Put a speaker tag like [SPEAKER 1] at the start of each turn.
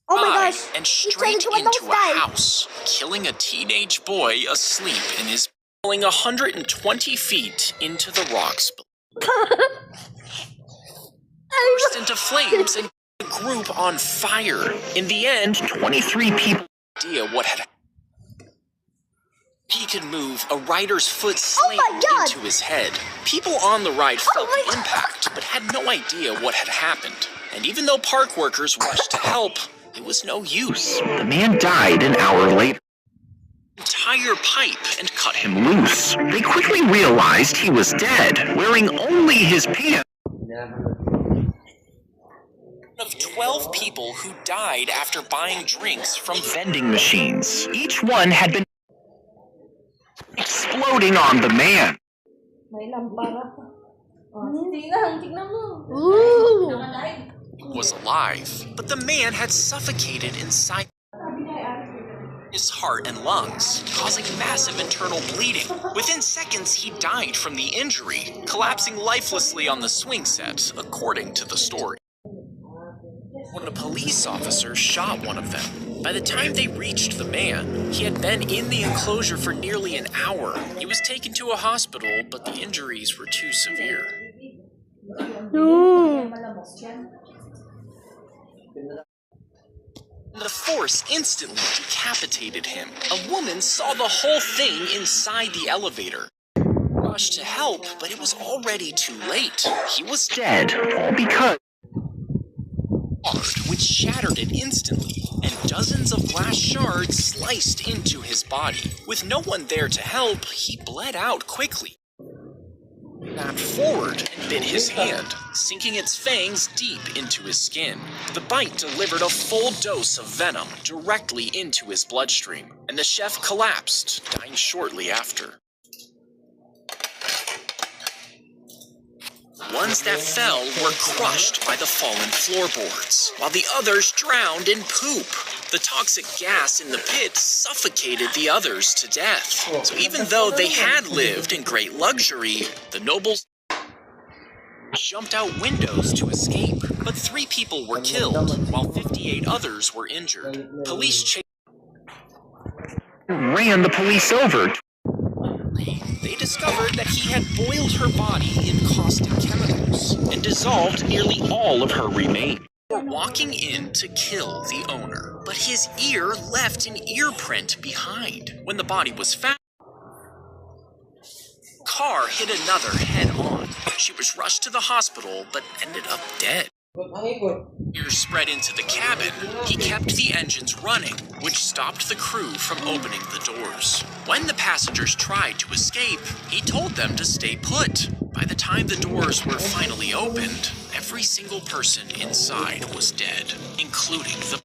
[SPEAKER 1] Oh my
[SPEAKER 2] by
[SPEAKER 1] gosh.
[SPEAKER 2] and
[SPEAKER 1] He's
[SPEAKER 2] straight
[SPEAKER 1] turning
[SPEAKER 2] into
[SPEAKER 1] into a
[SPEAKER 2] a
[SPEAKER 1] dog.
[SPEAKER 2] house, killing a teenage boy asleep in his falling 120 feet into the rocks. Burst into flames and the group on fire. In the end, 23 people idea what had happened. He could move, a rider's foot slammed into his head. People on the ride felt the impact, but had no idea what had happened. And even though park workers rushed to help, it was no use. The man died an hour later. Entire pipe and cut him loose. They quickly realized he was dead, wearing only his pants. Of 12 people who died after buying drinks from vending machines. Each one had been exploding on the man. Was alive, but the man had suffocated inside his heart and lungs, causing massive internal bleeding. Within seconds, he died from the injury, collapsing lifelessly on the swing set, according to the story. When a police officer shot one of them, by the time they reached the man, he had been in the enclosure for nearly an hour. He was taken to a hospital, but the injuries were too severe. The force instantly decapitated him. A woman saw the whole thing inside the elevator. Rushed to help, but it was already too late. He was dead, all because which shattered it instantly, and dozens of glass shards sliced into his body. With no one there to help, he bled out quickly. Snapped forward and bit his hand, sinking its fangs deep into his skin. The bite delivered a full dose of venom directly into his bloodstream, and the chef collapsed, dying shortly after. Ones that fell were crushed by the fallen floorboards, while the others drowned in poop. The toxic gas in the pit suffocated the others to death. So even though they had lived in great luxury, the nobles jumped out windows to escape. But 3 people were killed, while 58 others were injured. Police ran the police over. They discovered that he had boiled her body in caustic chemicals and dissolved nearly all of her remains. They were walking in to kill the owner, but his ear left an ear print behind. When the body was found, the car hit another head-on. She was rushed to the hospital, but ended up dead. Ears spread into the cabin. He kept the engines running, which stopped the crew from opening the doors. When the passengers tried to escape, he told them to stay put. By the time the doors were finally opened, every single person inside was dead, including the